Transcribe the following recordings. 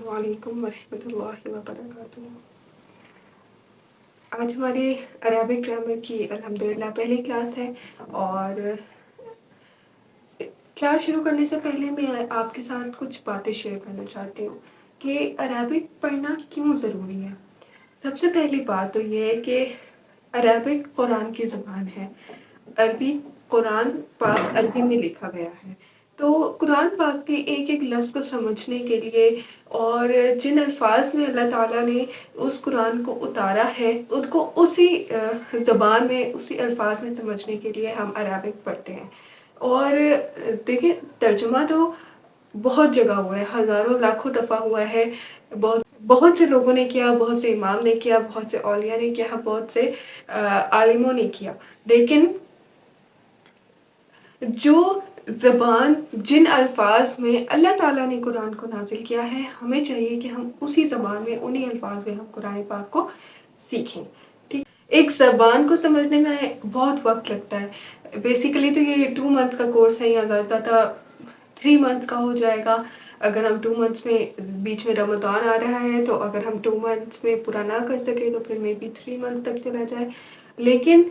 السلام علیکم ورحمۃ اللہ وبرکاتہ۔ آج ہماری عربک گرامر کی الحمدللہ پہلی کلاس ہے، اور کلاس شروع کرنے سے پہلے میں آپ کے ساتھ کچھ باتیں شیئر کرنا چاہتی ہوں کہ عربک پڑھنا کیوں ضروری ہے۔ سب سے پہلی بات تو یہ ہے کہ عربک قرآن کی زبان ہے، عربی قرآن پاک عربی میں لکھا گیا ہے، تو قرآن پاک کے ایک ایک لفظ کو سمجھنے کے لیے اور جن الفاظ میں اللہ تعالیٰ نے اس قرآن کو اتارا ہے ان کو اسی زبان میں اسی الفاظ میں سمجھنے کے لیے ہم عربک پڑھتے ہیں۔ اور دیکھیں، ترجمہ تو بہت جگہ ہوا ہے، ہزاروں لاکھوں دفعہ ہوا ہے، بہت سے لوگوں نے کیا، بہت سے امام نے کیا، بہت سے اولیاء نے کیا، بہت سے عالموں نے کیا، لیکن جو زبان جن الفاظ میں اللہ تعالیٰ نے قرآن کو نازل کیا ہے، ہمیں چاہیے کہ ہم اسی زبان میں انہی الفاظ میں ہم قرآن پاک کو سیکھیں۔ ٹھیک، ایک زبان کو سمجھنے میں بہت وقت لگتا ہے۔ بیسیکلی تو یہ 2 منتھ کا کورس ہے، یا زیادہ سے زیادہ 3 منتھ کا ہو جائے گا۔ اگر ہم 2 منتھس میں بیچ میں رمضان آ رہا ہے تو اگر ہم 2 منتھس میں پورا نہ کر سکے تو پھر میں بھی 3 منتھ تک چلا جائے، لیکن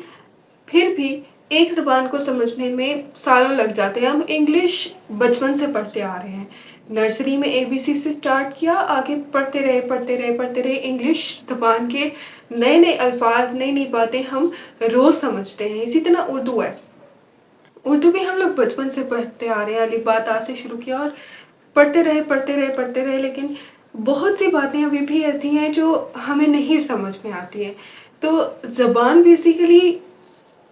پھر بھی ایک زبان کو سمجھنے میں سالوں لگ جاتے ہیں۔ ہم انگلش بچپن سے پڑھتے آ رہے ہیں، نرسری میں ABC سے سٹارٹ کیا، آگے پڑھتے رہے، انگلش زبان کے نئے نئے الفاظ، نئی نئی باتیں ہم روز سمجھتے ہیں۔ اسی طرح اردو ہے، اردو بھی ہم لوگ بچپن سے پڑھتے آ رہے ہیں، الف با تا سے شروع کیا اور پڑھتے رہے، لیکن بہت سی باتیں ابھی بھی ایسی ہیں جو ہمیں نہیں سمجھ میں آتی ہیں۔ تو زبان بیسیکلی،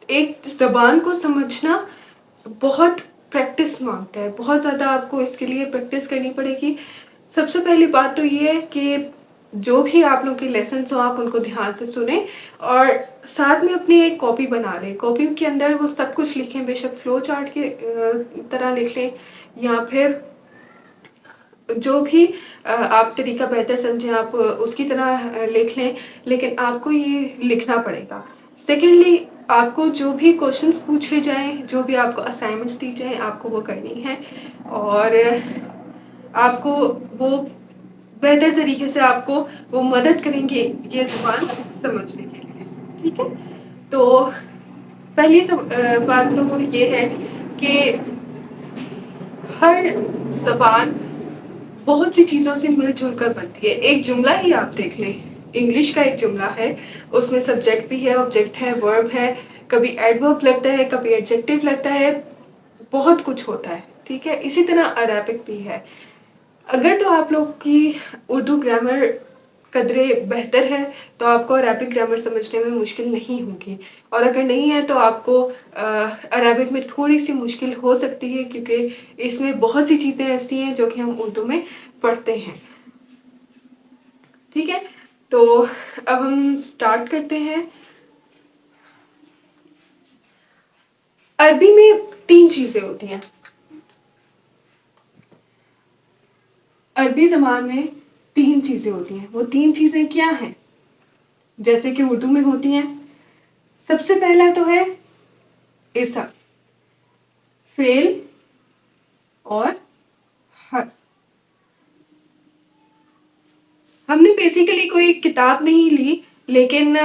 ایک زبان کو سمجھنا بہت پریکٹس مانگتا ہے، بہت زیادہ آپ کو اس کے لیے پریکٹس کرنی پڑے گی۔ سب سے پہلی بات تو یہ ہے کہ جو بھی آپ لوگ کے لیسنس ہوں آپ ان کو دھیان سے سنیں، اور ساتھ میں اپنی ایک کاپی بنا لیں، کاپی کے اندر وہ سب کچھ لکھیں، بے شک فلو چارٹ کی طرح لکھ لیں، یا پھر جو بھی آپ طریقہ بہتر سمجھیں آپ اس کی طرح لکھ لیں، لیکن آپ کو یہ لکھنا پڑے گا۔ سیکنڈلی، آپ کو جو بھی کوشچنس پوچھے جائیں، جو بھی آپ کو اسائنمنٹس دی جائیں، آپ کو وہ کرنی ہے، اور آپ کو وہ بہتر طریقے سے آپ کو وہ مدد کریں گے یہ زبان سمجھنے کے لیے۔ ٹھیک ہے، تو پہلی بات تو یہ ہے کہ ہر زبان بہت سی چیزوں سے مل جل کر بنتی ہے۔ ایک جملہ ہی آپ دیکھ لیں، انگلش کا ایک جملہ ہے، اس میں سبجیکٹ بھی ہے، آبجیکٹ ہے، ورب ہے، کبھی ایڈورب لگتا ہے، کبھی ایڈجیکٹو لگتا ہے، بہت کچھ ہوتا ہے۔ ٹھیک ہے، اسی طرح عربک بھی ہے۔ اگر تو آپ لوگ کی اردو گرامر قدرے بہتر ہے تو آپ کو عربک گرامر سمجھنے میں مشکل نہیں ہوگی، اور اگر نہیں ہے تو آپ کو عربک میں تھوڑی سی مشکل ہو سکتی ہے، کیونکہ اس میں بہت سی چیزیں ایسی ہیں جو کہ ہم اردو میں پڑھتے ہیں۔ ٹھیک ہے، تو اب ہم سٹارٹ کرتے ہیں۔ عربی میں 3 چیزیں ہوتی ہیں، عربی زبان میں 3 چیزیں ہوتی ہیں۔ وہ 3 چیزیں کیا ہیں؟ جیسے کہ اردو میں ہوتی ہیں، سب سے پہلا تو ہے اسم، فعل اور حرف۔ ہم نے بیسیکلی کوئی کتاب نہیں لی، لیکن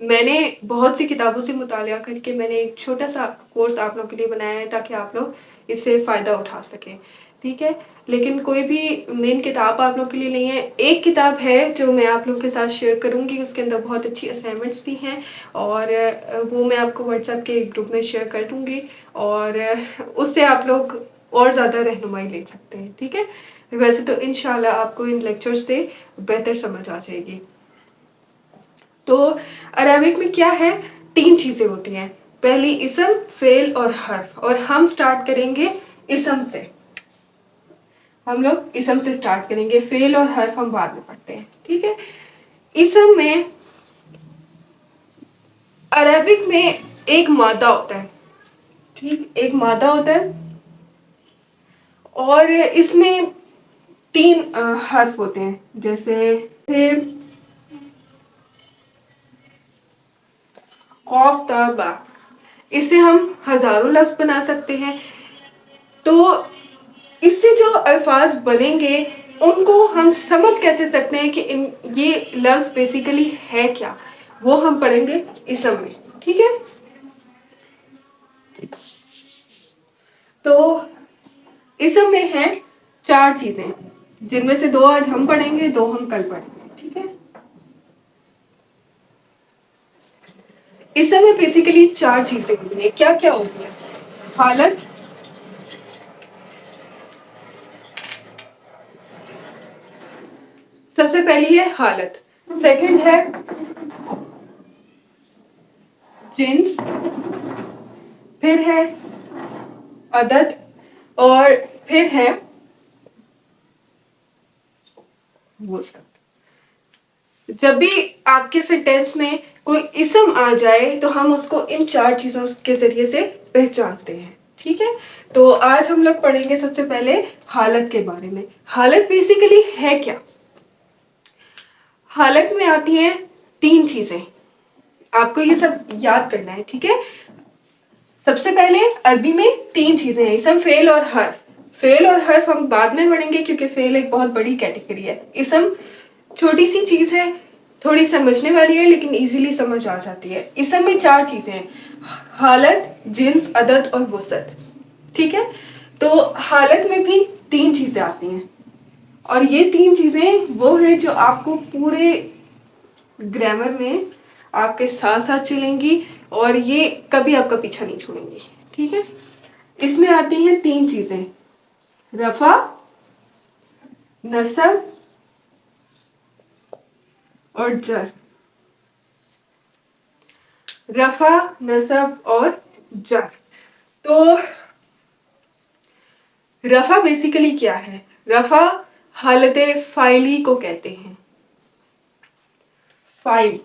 میں نے بہت سی کتابوں سے مطالعہ کر کے میں نے ایک چھوٹا سا کورس آپ لوگوں کے لیے بنایا ہے تاکہ آپ لوگ اس سے فائدہ اٹھا سکیں۔ ٹھیک ہے، لیکن کوئی بھی مین کتاب آپ لوگوں کے لیے نہیں ہے۔ ایک کتاب ہے جو میں آپ لوگوں کے ساتھ شیئر کروں گی، اس کے اندر بہت اچھی اسائنمنٹس بھی ہیں، اور وہ میں آپ کو واٹس ایپ کے گروپ میں شیئر کر دوں گی، اور اس سے آپ لوگ اور زیادہ رہنمائی لے سکتے ہیں۔ ٹھیک ہے، ویسے تو انشاءاللہ آپ کو ان لیکچر سے بہتر سمجھ آ جائے گی۔ تو عربک میں کیا ہے؟ 3 چیزیں ہوتی ہیں، پہلی اسم، فعل اور حرف، اور ہم سٹارٹ کریں گے اسم سے۔ ہم لوگ اسم سے سٹارٹ کریں گے، فعل اور حرف ہم بعد میں پڑھتے ہیں۔ ٹھیک ہے، اسم میں عربک میں ایک مادہ ہوتا ہے، ٹھیک، ایک مادہ ہوتا ہے، اور اس میں 3 حرف ہوتے ہیں، جیسے قاف تا با۔ اس سے ہم ہزاروں لفظ بنا سکتے ہیں۔ تو اس سے جو الفاظ بنیں گے ان کو ہم سمجھ کیسے سکتے ہیں کہ یہ لفظ بیسیکلی ہے کیا، وہ ہم پڑھیں گے اسم میں. ٹھیک ہے، تو اسم میں ہے 4 چیزیں، جن میں سے 2 آج ہم پڑھیں گے، 2 ہم کل پڑھیں گے. ٹھیک ہے، اسم میں بیسیکلی 4 چیزیں ہوتی ہیں. کیا کیا ہوتی ہیں؟ حالت، سب سے پہلی ہے حالت، سیکنڈ ہے جنس، پھر ہے عدد، اور پھر ہے وسعت. جب بھی آپ کے سینٹینس میں کوئی اسم آ جائے تو ہم اس کو ان 4 چیزوں کے ذریعے سے پہچانتے ہیں. ٹھیک ہے، تو آج ہم لوگ پڑھیں گے سب سے پہلے حالت کے بارے میں. حالت بیسیکلی ہے کیا؟ حالت میں آتی ہیں 3 چیزیں، آپ کو یہ سب یاد کرنا ہے. ٹھیک ہے، سب سے پہلے عربی میں 3 چیزیں ہیں، اسم، فعل اور حرف. فعل اور حرف ہم بعد میں پڑھیں گے کیونکہ فعل ایک بہت بڑی کیٹیگری ہے. اسم چھوٹی سی چیز ہے، تھوڑی سمجھنے والی ہے لیکن ایزیلی سمجھ آ جاتی ہے. اسم میں 4 چیزیں ہیں، حالت، جنس، عدد اور وسعت. ٹھیک ہے، تو حالت میں بھی 3 چیزیں آتی ہیں، اور یہ 3 چیزیں وہ ہیں جو آپ کو پورے گرامر میں آپ کے ساتھ ساتھ چلیں گی اور یہ کبھی آپ کا پیچھا نہیں چھوڑیں گی. ٹھیک ہے، اس میں آتی ہیں 3 چیزیں، رفع، نصب اور جر. رفع، نصب اور جر. تو رفع بیسیکلی کیا ہے؟ رفع حالت فاعلی کو کہتے ہیں. فاعل،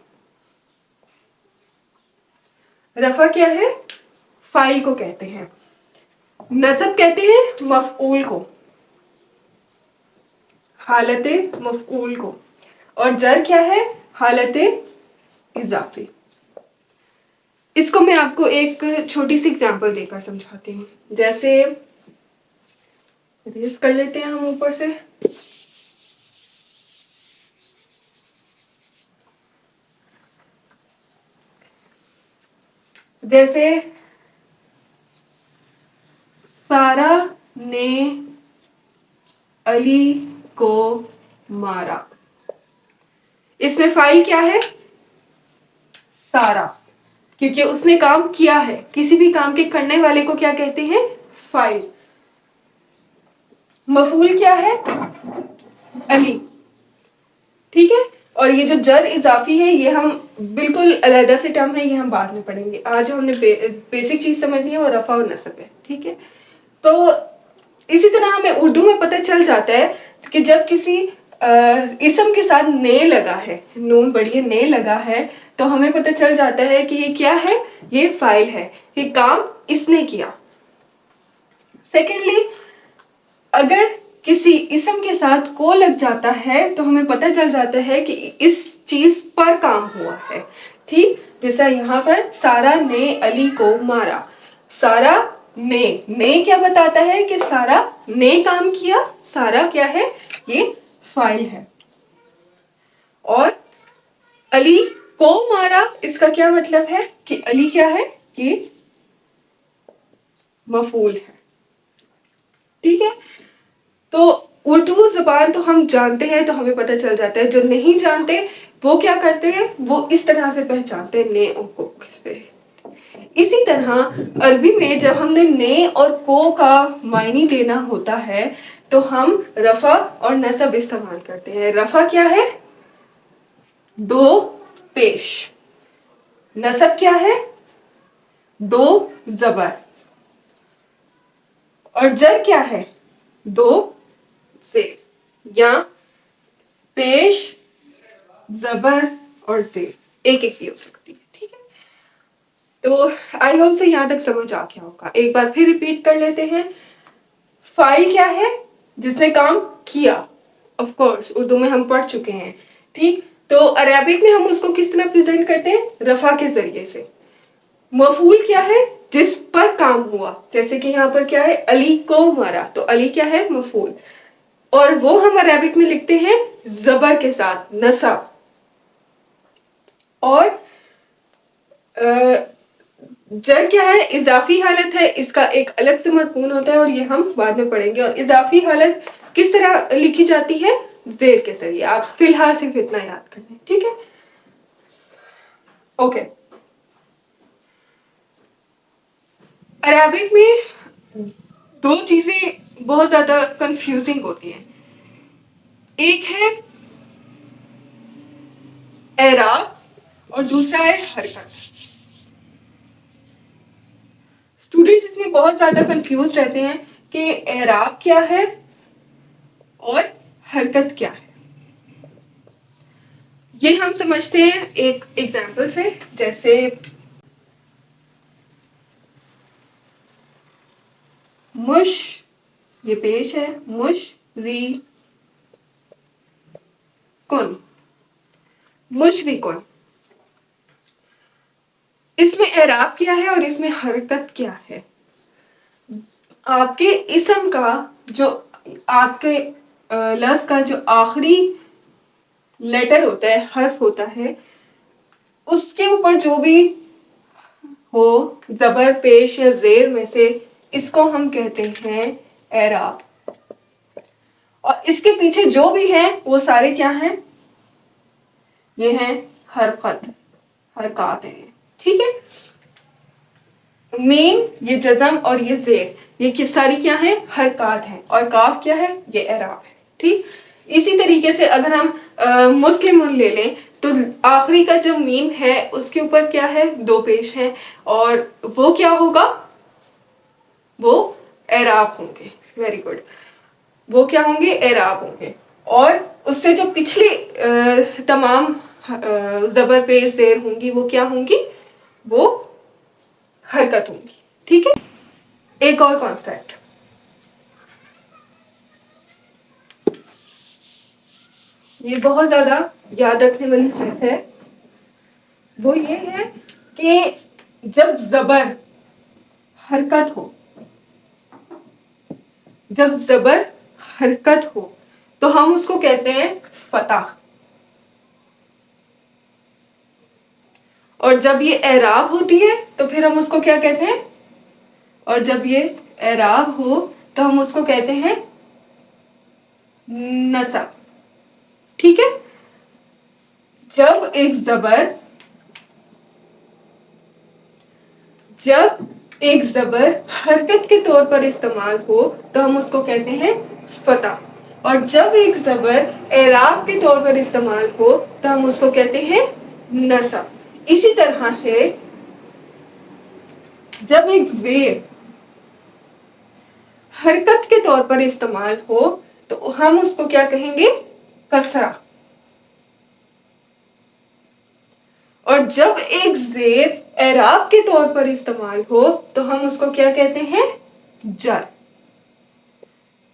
رفع کیا ہے؟ فاعل کو کہتے ہیں. نصب کہتے ہیں مفعول کو، حالت مفعول کو. اور جر کیا ہے؟ حالت اضافی. اس کو میں آپ کو ایک چھوٹی سی اگزامپل دے کر سمجھاتی ہوں. جیسے ریز کر لیتے ہیں ہم اوپر سے. جیسے سارا نے علی کو مارا. اس میں فاعل کیا ہے؟ سارا، کیونکہ اس نے کام کیا ہے. کسی بھی کام کے کرنے والے کو کیا کہتے ہیں؟ فاعل. مفعول کیا ہے؟ علی. ٹھیک ہے، اور یہ جو جر اضافی ہے یہ ہم بالکل علیحدہ سے ٹرم ہے، یہ ہم بعد میں پڑھیں گے. آج ہم نے بیسک چیز سمجھنی ہے وہ رفع اور نصب ہے. ٹھیک ہے، تو اسی طرح ہمیں اردو میں پتہ چل جاتا ہے کہ جب کسی اسم کے ساتھ نے لگا ہے، نون بڑی نے لگا ہے، تو ہمیں پتہ چل جاتا ہے کہ یہ کیا ہے؟ یہ فاعل ہے، یہ کام اس نے کیا. سیکنڈلی، اگر کسی اسم کے ساتھ کو لگ جاتا ہے تو ہمیں پتہ چل جاتا ہے کہ اس چیز پر کام ہوا ہے. ٹھیک، جیسا یہاں پر سارا نے علی کو مارا. سارا نے کیا بتاتا ہے کہ سارا نے کام کیا. سارا کیا ہے؟ یہ فاعل ہے. اور علی کو مارا، اس کا کیا مطلب ہے کہ علی کیا ہے؟ یہ مفعول ہے. ٹھیک ہے، تو اردو زبان تو ہم جانتے ہیں تو ہمیں پتہ چل جاتا ہے. جو نہیں جانتے وہ کیا کرتے ہیں؟ وہ اس طرح سے پہچانتے ہیں نے اور کو سے. اسی طرح عربی میں جب ہم نے اور کو کا معنی دینا ہوتا ہے تو ہم رفع اور نصب استعمال کرتے ہیں. رفع کیا ہے؟ 2 پیش. نصب کیا ہے؟ 2 زبر. اور جر کیا ہے؟ 2 زیر، یا پیش، زبر اور زیر، ایک ایک بھی ہو سکتی ہے. ٹھیک ہے، تو آئی ہوپ سے یہاں تک سمجھ آ گیا ہوگا. ایک بار پھر ریپیٹ کر لیتے ہیں. فاعل کیا ہے؟ جس نے کام کیا. آف کورس اردو میں ہم پڑھ چکے ہیں. ٹھیک، تو عربک میں ہم اس کو کس طرح پریزنٹ کرتے ہیں؟ رفع کے ذریعے سے. مفعول کیا ہے؟ جس پر کام ہوا. جیسے کہ یہاں پر کیا ہے, علی کو مارا, تو علی کیا ہے, مفعول, اور وہ ہم عربک میں لکھتے ہیں زبر کے ساتھ, نصب. اور جر کیا ہے, اضافی حالت ہے, اس کا ایک الگ سے مضمون ہوتا ہے اور یہ ہم بعد میں پڑھیں گے. اور اضافی حالت کس طرح لکھی جاتی ہے, زیر کے ذریعے. آپ فی الحال صرف اتنا یاد کر لیں, ٹھیک ہے. اوکے. عربک میں دو چیزیں بہت زیادہ کنفیوزنگ ہوتی ہیں. ایک ہے اعراب اور دوسرا ہے حرکت. اسٹوڈینٹس اس میں بہت زیادہ کنفیوز رہتے ہیں کہ اعراب کیا ہے اور حرکت کیا ہے. یہ ہم سمجھتے ہیں ایک ایگزامپل سے. جیسے مش, یہ پیش ہے, مش ری کن, مشرکن. اس میں اعراب کیا ہے اور اس میں حرکت کیا ہے. آپ کے اسم کا جو آپ کے لفظ کا جو آخری لیٹر ہوتا ہے, حرف ہوتا ہے, اس کے اوپر جو بھی ہو زبر, پیش یا زیر میں سے, اس کو ہم کہتے ہیں اعراب. اور اس کے پیچھے جو بھی ہے وہ سارے کیا ہیں, یہ ہیں حرکت, حرکات ہیں, ٹھیک ہے. میم, یہ جزم اور یہ زیر, یہ ساری کیا ہیں, حرکات ہیں. اور کاف کیا ہے, یہ اعراب ہے, ٹھیک. اسی طریقے سے اگر ہم مسلم لے لیں تو آخری کا جو میم ہے اس کے اوپر کیا ہے, دو پیش ہیں, اور وہ کیا ہوگا, وہ اعراب ہوں گے. Very good. وہ کیا ہوں گے, اعراب ہوں گے. اور اس سے جو پچھلی تمام زبر, پیش, زیر ہوں گی وہ کیا ہوں گی, وہ حرکت ہوں گی, ٹھیک ہے. ایک اور کانسیپٹ, یہ بہت زیادہ یاد رکھنے والی چیز ہے, وہ یہ ہے کہ جب زبر حرکت ہو, جب زبر حرکت ہو تو ہم اس کو کہتے ہیں فتح. اور جب یہ اعراب ہوتی ہے تو پھر ہم اس کو کیا کہتے ہیں, اور جب یہ اعراب ہو تو ہم اس کو کہتے ہیں نصب, ٹھیک ہے. جب ایک زبر حرکت کے طور پر استعمال ہو تو ہم اس کو کہتے ہیں فتح. اور جب ایک زبر اعراب کے طور پر استعمال ہو تو ہم اس کو کہتے ہیں نصب. اسی طرح ہے جب ایک زیر حرکت کے طور پر استعمال ہو تو ہم اس کو کیا کہیں گے, کسرہ. اور جب ایک زیر اعراب کے طور پر استعمال ہو تو ہم اس کو کیا کہتے ہیں, جر.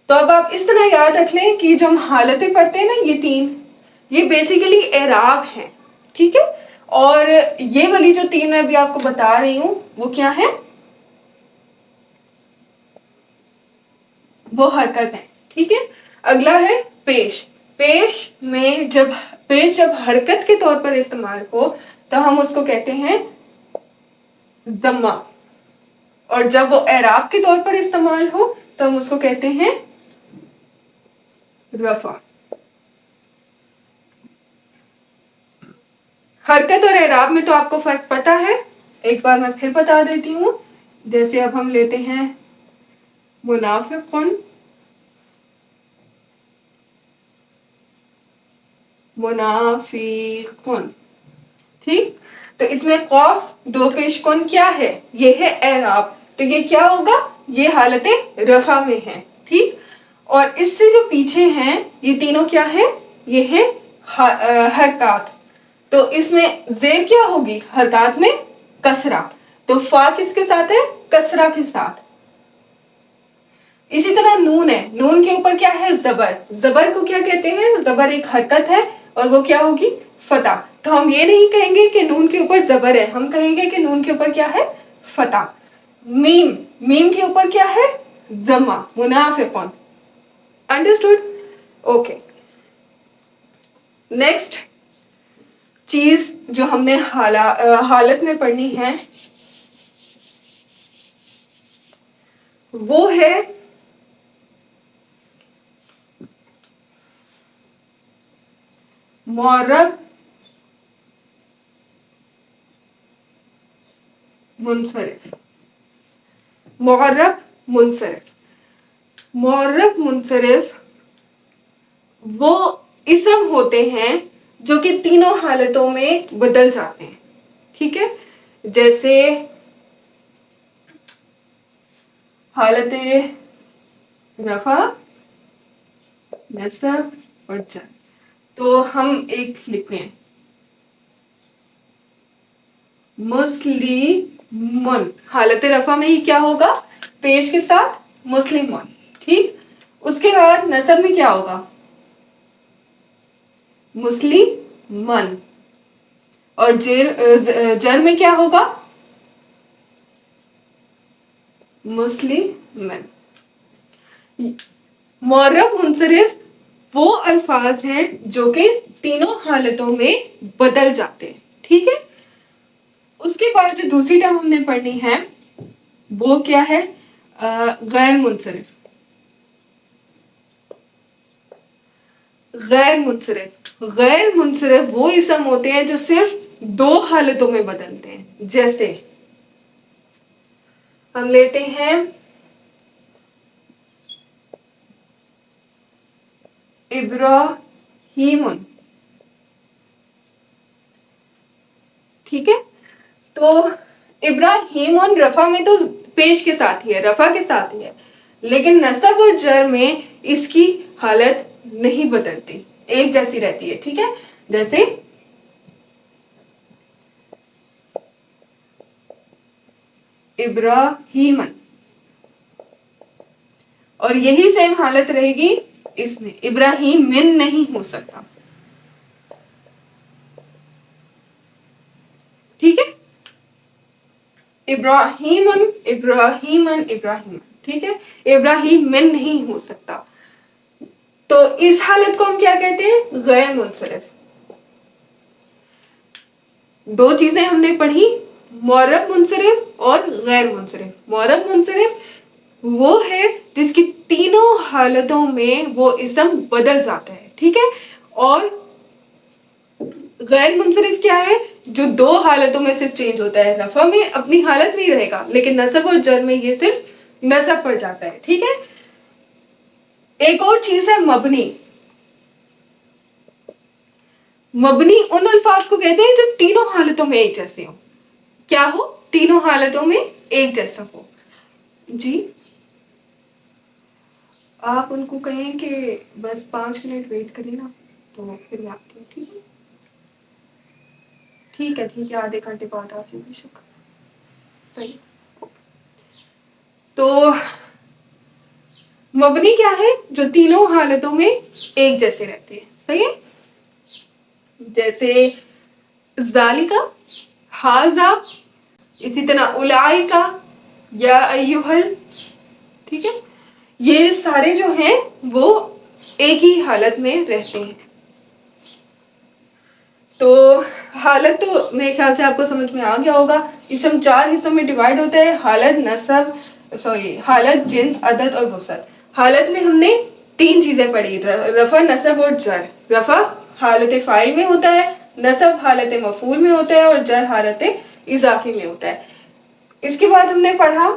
تو اب آپ اس طرح یاد رکھ لیں کہ جو ہم حالتیں پڑھتے ہیں نا, یہ تین, یہ بیسیکلی اعراب ہیں, ٹھیک ہے. اور یہ والی جو تین میں ابھی آپ کو بتا رہی ہوں وہ کیا ہے, وہ حرکت ہے, ٹھیک ہے. اگلا ہے پیش. پیش جب حرکت کے طور پر استعمال ہو تو ہم اس کو کہتے ہیں ضمہ. اور جب وہ اعراب کے طور پر استعمال ہو تو ہم اس کو کہتے ہیں رفع. حرکت اور اعراب میں تو آپ کو فرق پتا ہے, ایک بار میں پھر بتا دیتی ہوں. جیسے اب ہم لیتے ہیں منافقن, منافقن, ٹھیک. تو اس میں قاف دو پیش کن کیا ہے, یہ ہے اعراب. تو یہ کیا ہوگا, یہ حالت رفع میں ہے, ٹھیک. اور اس سے جو پیچھے ہیں یہ تینوں کیا ہیں, یہ ہیں حرکات. تو اس میں زیر کیا ہوگی, حرکات میں کسرہ. تو فا کس کے ساتھ ہے, کسرہ کے ساتھ. اسی طرح نون ہے, نون کے اوپر کیا ہے, زبر. زبر کو کیا کہتے ہیں, زبر ایک حرکت ہے اور وہ کیا ہوگی, فتح. تو ہم یہ نہیں کہیں گے کہ نون کے اوپر زبر ہے, ہم کہیں گے کہ نون کے اوپر کیا ہے, فتح. میم، میم کے اوپر کیا ہے؟ ضمہ، منافقون. انڈرسٹوڈ؟ اوکے. نیکسٹ چیز جو ہم نے حالت میں پڑھنی ہے وہ ہے معرب منصرف. معرب منصرف. معرب منصرف وہ اسم ہوتے ہیں جو کہ تینوں حالتوں میں بدل جاتے ہیں. ٹھیک ہے؟ جیسے حالت رفع، نصب اور جر. تو ہم ایک لکھتے ہیں مسلمون. حالت رفع میں ہی کیا ہوگا؟ پیش کے ساتھ مسلمون. ٹھیک. اس کے بعد نصب میں کیا ہوگا؟ مسلمن. اور جر میں کیا ہوگا؟ مسلمن. معرب منصرف وہ الفاظ ہیں جو کہ تینوں حالتوں میں بدل جاتے ہیں. ٹھیک ہے؟ اس کے بعد جو دوسری ٹرم ہم نے پڑھنی ہے وہ کیا ہے؟ غیر منصرف. غیر منصرف. غیر منصرف وہ اسم ہوتے ہیں جو صرف دو حالتوں میں بدلتے ہیں. جیسے ہم لیتے ہیں ابراہیم. ٹھیک ہے؟ تو ابراہیم رفع میں تو پیش کے ساتھ ہی ہے، رفع کے ساتھ ہی ہے، لیکن نصب اور جر میں اس کی حالت نہیں بدلتی، ایک جیسی رہتی ہے. ٹھیک ہے؟ جیسے ابراہیم، اور یہی سیم حالت رہے گی اس میں. ابراہیم من نہیں ہو سکتا. ٹھیک ہے؟ ابراہیم ابراہیم ابراہیم. ٹھیک ہے؟ ابراہیم من نہیں ہو سکتا. تو اس حالت کو ہم کیا کہتے ہیں؟ غیر منصرف. دو چیزیں ہم نے پڑھی، معرب منصرف اور غیر منصرف. معرب منصرف وہ ہے جس کی تینوں حالتوں میں وہ اسم بدل جاتا ہے. ٹھیک ہے؟ اور غیر منصرف کیا ہے؟ جو دو حالتوں میں صرف چینج ہوتا ہے. رفع میں اپنی حالت نہیں رہے گا، لیکن نصب اور جر میں یہ صرف نصب پر جاتا ہے. ٹھیک ہے؟ ایک اور چیز ہے مبنی. مبنی ان الفاظ کو کہتے ہیں جو تینوں حالتوں میں ایک جیسے ہوں. کیا ہو؟ تینوں حالتوں میں ایک جیسا ہو. جی آپ ان کو کہیں کہ بس 5 منٹ ویٹ کریں نا، تو پھر میں آتی ہوں. ٹھیک ہے؟ ٹھیک ہے ٹھیک ہے، آدھے گھنٹے بعد آتی ہوں. شکر. صحیح. تو مبنی کیا ہے؟ جو تینوں حالتوں میں ایک جیسے رہتے ہیں. صحیح ہے؟ جیسے ذالکا، ھذا، اسی طرح اولئکا، یا ایھل. ٹھیک ہے؟ یہ سارے جو ہیں وہ ایک ہی حالت میں رہتے ہیں. تو حالت تو میرے خیال سے آپ کو سمجھ میں آ گیا ہوگا. اسم 4 حصوں میں ڈیوائڈ ہوتا ہے: حالت، حالت، جنس، عدد اور وسعت. حالت میں ہم نے 3 چیزیں پڑھی: رفع، نصب اور جر. رفع حالت فاعل میں ہوتا ہے، نصب حالت مفعول میں ہوتا ہے، اور جر حالت اضافی میں ہوتا ہے. اس کے بعد ہم نے پڑھا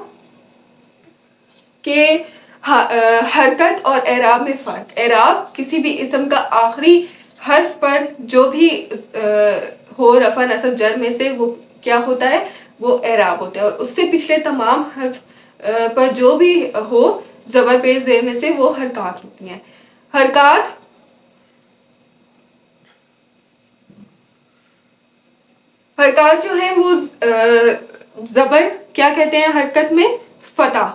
کہ حرکت اور اعراب میں فرق. اعراب کسی بھی اسم کا آخری حرف پر جو بھی ہو رفع، نصب، جر میں سے، وہ کیا ہوتا ہے؟ وہ اعراب ہوتا ہے. اور اس سے پچھلے تمام حرف پر جو بھی ہو زبر پیش زیر میں سے، وہ حرکات ہوتی ہیں. حرکات جو ہیں وہ زبر کیا کہتے ہیں حرکت میں؟ فتح.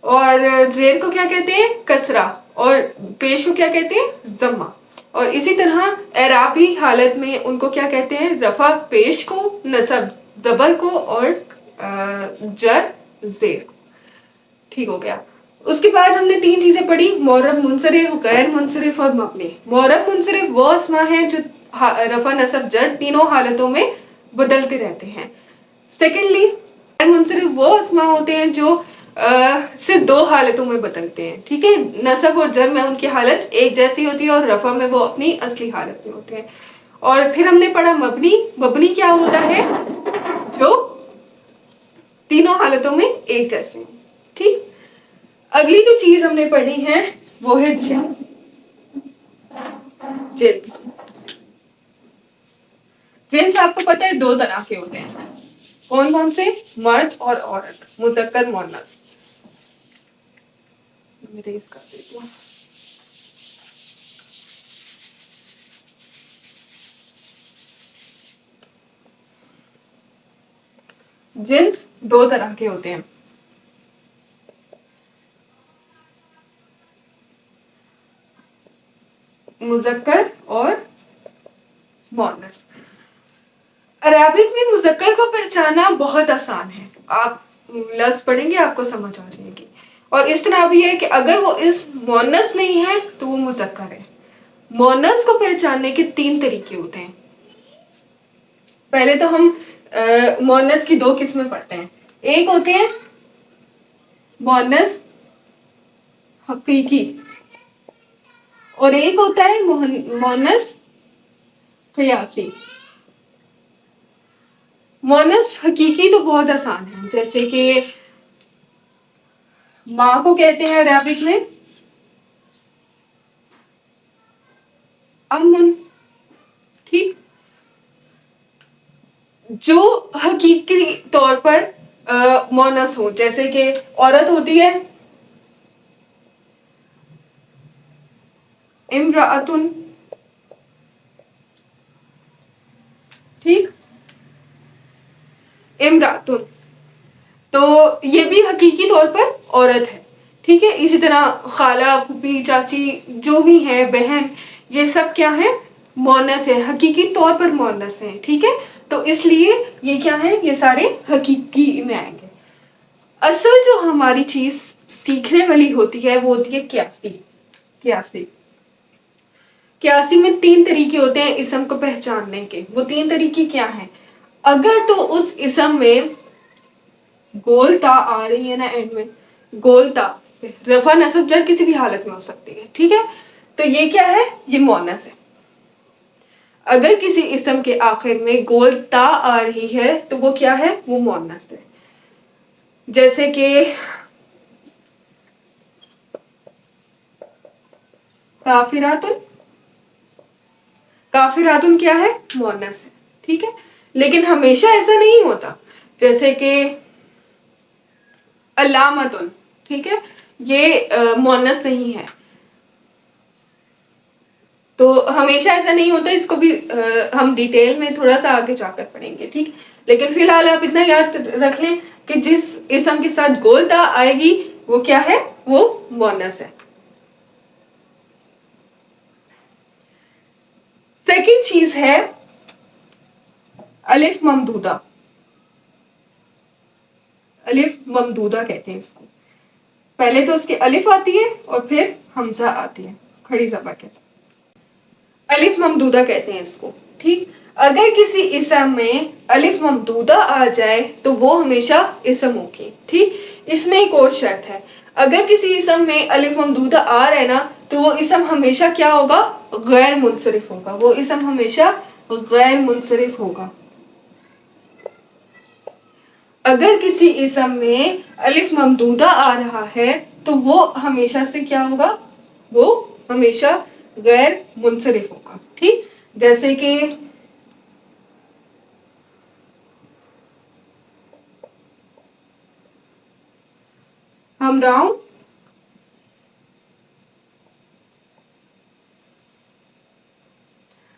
اور زیر کو کیا کہتے ہیں؟ کسرہ. اور پیش کو کیا کہتے ہیں؟ ضمہ. اور اسی طرح اعرابی حالت میں ان کو کیا کہتے ہیں؟ رفع پیش کو، نصب زبر کو، اور جر زیر. ٹھیک ہو گیا. اس کے بعد ہم نے 3 چیزیں پڑھی، معرب، منصرف، غیر منصرف اور مبنی. معرب منصرف وہ اسما ہیں جو رفع نصب جر تینوں حالتوں میں بدلتے رہتے ہیں. سیکنڈلی غیر منصرف وہ اسما ہوتے ہیں جو صرف 2 حالتوں میں بدلتے ہیں. ٹھیک ہے، نصب اور جر میں ان کی حالت ایک جیسی ہوتی ہے اور رفع میں وہ اپنی اصلی حالت میں ہوتے ہیں. اور پھر ہم نے پڑھا مبنی. مبنی کیا ہوتا ہے؟ جو تینوں حالتوں میں ایک جیسے ہیں. ٹھیک. اگلی جو چیز ہم نے پڑھی ہے وہ ہے جنس. جنس جنس آپ کو پتہ ہے 2 طرح کے ہوتے ہیں. کون کون سے؟ مرد اور عورت، مذکر مؤنث. میرے اس کا دیکھو. جنس 2 طرح کے ہوتے ہیں. مذکر اور مؤنث. عربک میں مذکر کو پہچاننا بہت آسان ہے. آپ لفظ پڑھیں گے آپ کو سمجھ آ جائے گی. اور اس طرح بھی ہے کہ اگر وہ اس مؤنث نہیں ہے تو وہ مذکر ہے. مؤنث کو پہچاننے کے 3 طریقے ہوتے ہیں. پہلے تو ہم مؤنث کی 2 قسمیں پڑھتے ہیں. ایک ہوتے ہیں مؤنث حقیقی اور ایک ہوتا ہے مؤنث قیاسی. مؤنث حقیقی تو بہت آسان ہے، جیسے کہ ماں کو کہتے ہیں عربک میں امن. ٹھیک. جو حقیقی طور پر مؤنث ہو، جیسے کہ عورت ہوتی ہے امرأتن. ٹھیک. امرأتن تو یہ بھی حقیقی طور پر عورت ہے. ٹھیک ہے. اسی طرح خالہ، پھوپھی، چاچی جو بھی ہیں، بہن، یہ سب کیا ہے؟ مؤنث ہے، حقیقی طور پر مؤنث ہیں. ٹھیک ہے. تو اس لیے یہ کیا ہے؟ یہ سارے حقیقی میں آئیں گے. اصل جو ہماری چیز سیکھنے والی ہوتی ہے وہ ہوتی ہے قیاسی. قیاسی قیاسی میں 3 طریقے ہوتے ہیں اسم کو پہچاننے کے. وہ 3 طریقے کیا ہیں؟ اگر تو اس اسم میں گول تا آ رہی ہے نا اینڈ میں، گول تا، رفع نصب جر کسی بھی حالت میں ہو سکتی ہے. ٹھیک ہے. تو یہ کیا ہے؟ یہ مؤنث ہے. اگر کسی اسم کے آخر میں گول تا آ رہی ہے تو وہ کیا ہے؟ وہ مؤنث ہے. جیسے کہ کافراتن. کافراتن کیا ہے؟ مؤنث ہے. ٹھیک ہے. لیکن ہمیشہ ایسا نہیں ہوتا. جیسے کہ علامتن، ٹھیک ہے، یہ مؤنث نہیں ہے. تو ہمیشہ ایسا نہیں ہوتا. اس کو بھی ہم ڈیٹیل میں تھوڑا سا آگے جا کر پڑھیں گے. ٹھیک. لیکن فی الحال آپ اتنا یاد رکھ لیں کہ جس اسم کے ساتھ گول تا آئے گی وہ کیا ہے؟ وہ مؤنث ہے. سیکنڈ چیز ہے الف ممدودہ. الف ممدودہ کہتے ہیں اس کو. پہلے تو اس کے الف آتی ہے اور پھر حمزہ آتی ہے کھڑی زبر کے ساتھ. الف ممدودہ کہتے ہیں اس کو. ٹھیک. اگر کسی اسم میں الف ممدودہ آ جائے تو وہ ہمیشہ اسم ہوگی. ٹھیک. اس میں ایک اور شرط ہے. اگر کسی اسم میں الف ممدودہ آ رہا ہے نا تو وہ اسم ہمیشہ کیا ہوگا؟ غیر منصرف ہوگا. وہ اسم ہمیشہ غیر منصرف ہوگا. اگر کسی اسم میں الف ممدودہ آ رہا ہے تو وہ ہمیشہ سے کیا ہوگا؟ وہ ہمیشہ غیر منصرف ہوگا. ٹھیک. جیسے کہ ہمراؤں،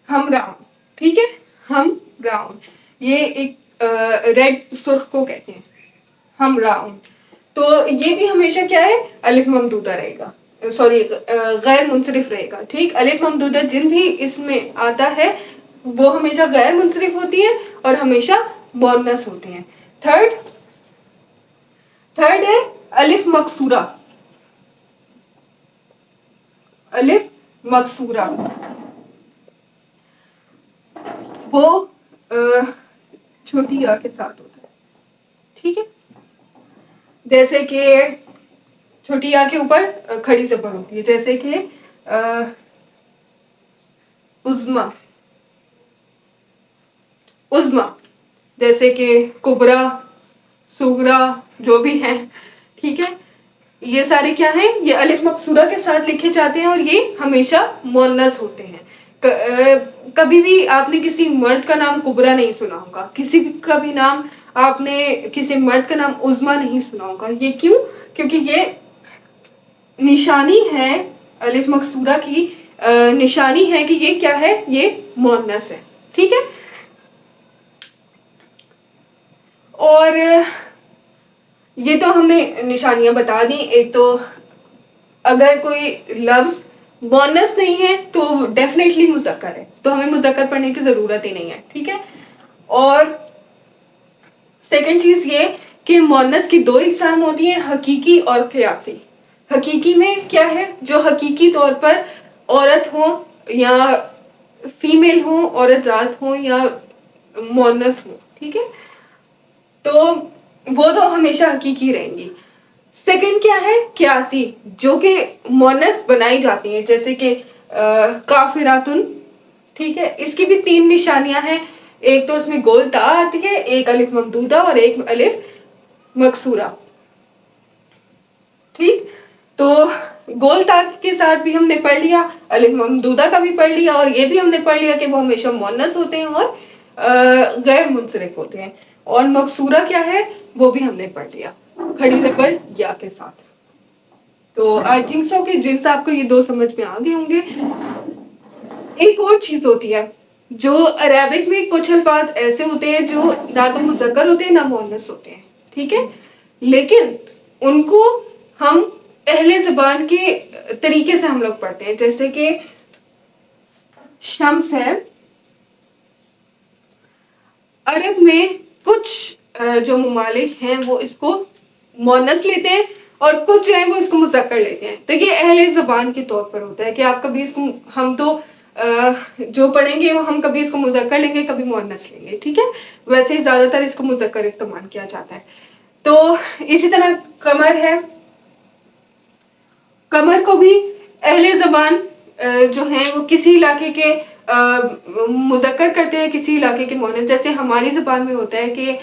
ہمراؤں. ٹھیک ہے. ہمراؤں یہ ایک ریڈ سرخ کو کہتے ہیں ہمراؤں. تو یہ بھی ہمیشہ کیا ہے؟ الف ممدودہ رہے گا، سوری غیر منصرف رہے گا. ٹھیک. الف ممدودہ جن بھی اس میں آتا ہے وہ ہمیشہ غیر منصرف ہوتی ہیں اور ہمیشہ مؤنث ہوتی ہیں. تھرڈ تھرڈ ہے الف مکسورہ. الف مکسورہ وہ چھوٹی یا کے ساتھ ہوتا ہے. ٹھیک ہے، جیسے کہ چھوٹی یا کے اوپر کھڑی زبر ہوتی ہے، جیسے کہ عظما، عظما، جیسے کہ کبرا، سغرا، جو بھی ہیں. ٹھیک ہے، یہ سارے کیا ہیں، یہ الف مکسورہ کے ساتھ لکھے جاتے ہیں اور یہ ہمیشہ مؤنث ہوتے ہیں. کبھی بھی آپ نے کسی مرد کا نام کبرا نہیں سنا ہوگا، کسی کا بھی نام آپ نے کسی مرد کا نام عظما نہیں سنا ہوگا. یہ کیوں؟ کیونکہ یہ نشانی ہے الف مکسورہ کی، نشانی ہے کہ یہ کیا ہے، یہ مؤنث ہے. ٹھیک ہے، اور یہ تو ہم نے نشانیاں بتا دی. ایک تو اگر کوئی لفظ مؤنث نہیں ہے تو ڈیفینیٹلی مذکر ہے، تو ہمیں مذکر پڑھنے کی ضرورت ہی نہیں ہے. ٹھیک ہے، اور سیکنڈ چیز یہ کہ مؤنث کی دو اقسام ہوتی ہیں، حقیقی اور قیاسی. حقیقی میں کیا ہے، جو حقیقی طور پر عورت ہو یا فیمیل ہو، عورت ذات ہو یا مؤنث ہو. ٹھیک ہے، تو وہ تو ہمیشہ حقیقی رہیں گی. سیکنڈ کیا ہے، قیاسی، جو کہ مؤنث بنائی جاتی ہیں، جیسے کہ کافراتن. ٹھیک ہے، اس کی بھی تین نشانیاں ہیں. ایک تو اس میں گول تا آتی ہے، ایک الف ممدودہ اور ایک الف مکسورہ. ٹھیک، تو گول تا کے ساتھ بھی ہم نے پڑھ لیا، الف ممدودہ کا بھی پڑھ لیا، اور یہ بھی ہم نے پڑھ لیا کہ وہ ہمیشہ مؤنث ہوتے ہیں اور غیر منصرف ہوتے ہیں. اور مکسورہ کیا ہے وہ بھی ہم نے پڑھ لیا، کھڑی زبر یا کے ساتھ. تو آئی تھنک سو کہ جن سے آپ کو یہ دو سمجھ میں آ گئے ہوں گے. ایک اور چیز ہوتی ہے، جو عربک میں کچھ الفاظ ایسے ہوتے ہیں جو نہ تو مذکر ہوتے ہیں نہ مؤنث ہوتے ہیں. ٹھیک ہے، لیکن ان کو ہم اہل زبان کے طریقے سے ہم لوگ پڑھتے ہیں. جیسے کہ شمس ہے، عرب میں کچھ جو ممالک ہیں وہ اس کو مؤنث لیتے ہیں اور کچھ جو ہیں وہ اس کو مذکر لیتے ہیں. تو یہ اہل زبان کے طور پر ہوتا ہے کہ آپ کبھی اس کو، ہم تو جو پڑھیں گے وہ ہم کبھی اس کو مذکر لیں گے کبھی مؤنث لیں گے. ٹھیک ہے، ویسے ہی زیادہ تر اس کو مذکر استعمال کیا جاتا ہے. تو اسی طرح قمر ہے، قمر کو بھی اہل زبان جو ہیں وہ کسی علاقے کے مذکر کرتے ہیں، کسی علاقے کے مؤنث. جیسے ہماری زبان میں ہوتا ہے کہ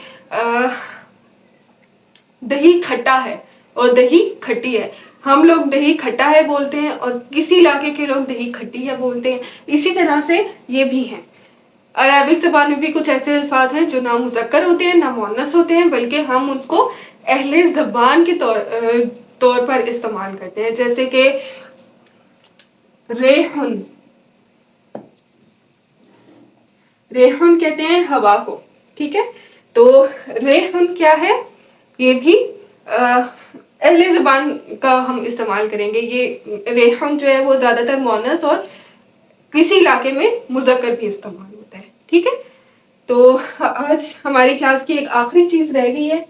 دہی کھٹا ہے اور دہی کھٹی ہے. ہم لوگ دہی کھٹا ہے بولتے ہیں اور کسی علاقے کے لوگ دہی کھٹی ہے بولتے ہیں. اسی طرح سے یہ بھی ہیں. عربک زبان میں بھی کچھ ایسے الفاظ ہیں جو نہ مذکر ہوتے ہیں نہ مؤنث ہوتے ہیں، بلکہ ہم ان کو اہل زبان کے طور پر استعمال کرتے ہیں. جیسے کہ ریحن، ریحن کہتے ہیں ہوا کو. ٹھیک ہے، تو ریحن کیا ہے، یہ بھی اہل زبان کا ہم استعمال کریں گے. یہ ریحن جو ہے وہ زیادہ تر مؤنث اور کسی علاقے میں مذکر بھی استعمال ہوتا ہے. ٹھیک ہے، تو آج ہماری کلاس کی ایک آخری چیز رہ گئی ہے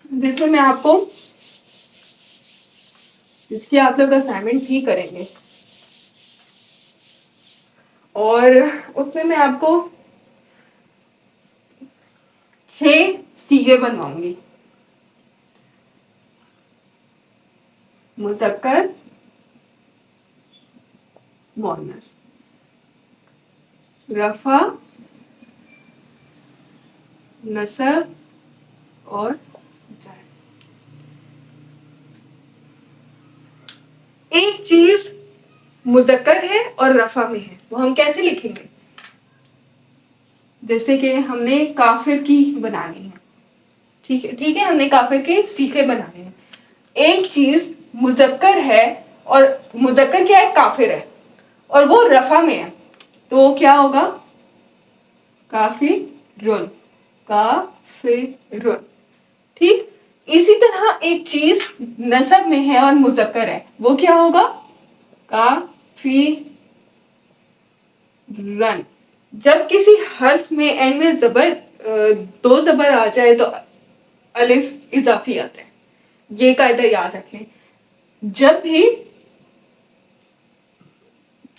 جس میں آپ کو، جس کی آپ لوگ اسائنمنٹ بھی کریں گے، اور اس میں آپ کو 6 صیغے بنواؤں گی. مذکر، مؤنث، رفع، نصب اور جر. ایک چیز مذکر ہے اور رفع میں ہے، وہ ہم کیسے لکھیں گے؟ جیسے کہ ہم نے کافر کی بنانی ہے. ٹھیک ہے، ٹھیک ہے، ہم نے کافر کے صیغے بنانے ہیں. ایک چیز مذکر ہے اور مذکر کیا ہے، کافر ہے، اور وہ رفع میں ہے، تو وہ کیا ہوگا؟ کافرن، کافرن. ٹھیک، اسی طرح ایک چیز نسب میں ہے اور مذکر ہے، وہ کیا ہوگا؟ کافرن. جب کسی حرف میں اینڈ میں زبر، 2 زبر آ جائے تو الف اضافی آتا ہے. یہ قاعدہ یاد رکھ لیں. جب بھی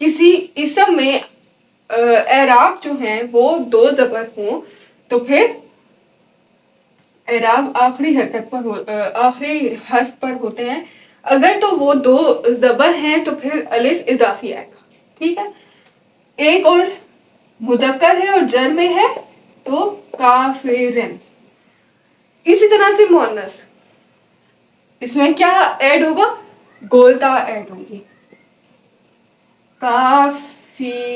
کسی اسم میں اعراب جو ہیں وہ دو زبر ہوں تو پھر اعراب آخری حرف پر ہوتے ہیں. اگر تو وہ دو زبر ہیں تو پھر الف اضافی آئے گا. ٹھیک ہے. ایک اور مذکر ہے اور جر میں ہے تو کافرن. اسی طرح سے مؤنث، اس میں کیا ایڈ ہوگا؟ گولتا ایڈ ہوگی. کافراتن.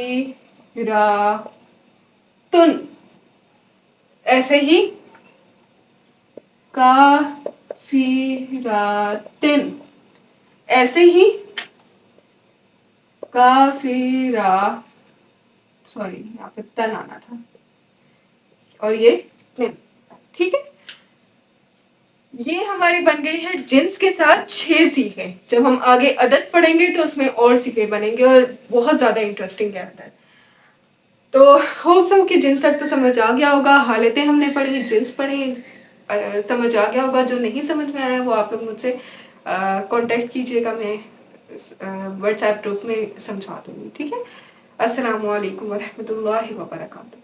ایسے ہی کافراتن. ایسے ہی کافرا، سوری یہاں پہ تن آنا تھا، اور یہ نن. ٹھیک ہے. یہ ہماری بن گئی ہے جنس کے ساتھ 6 سیکھیں. جب ہم آگے عدد پڑھیں گے تو اس میں اور سیکھیں بنیں گے اور بہت زیادہ انٹرسٹنگ رہتا ہے. تو ہوپ سو کہ جنس تک تو سمجھ آ گیا ہوگا. حالتیں ہم نے پڑھی، جنس پڑھی، سمجھ آ گیا ہوگا. جو نہیں سمجھ میں آیا وہ آپ لوگ مجھ سے کانٹیکٹ کیجیے گا، میں واٹس ایپ گروپ میں سمجھا دوں گی. ٹھیک ہے. السلام علیکم ورحمۃ اللہ وبرکاتہ.